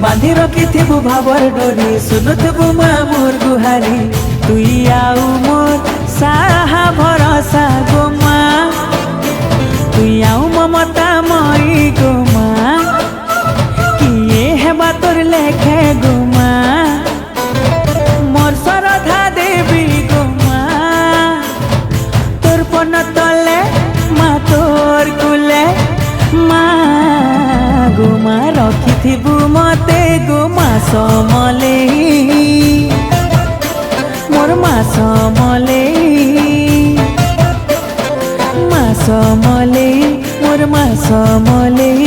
बांधी रखिथिबु भावर डोरी सुनुथबु माँ मोर गुहारी तुई आउ मोर साहा भरोसा गो माँ तुई आउ ममता मई गो माँ किए हेबा तोर लेखे गो माँ मोर श्रद्धा देवी गो माँ तोर पन तले माँ तोर कुले माँ गो माँ रखिथिबु मते गो माँ समले मोर माँ समले माँ समले मोर माँ समले।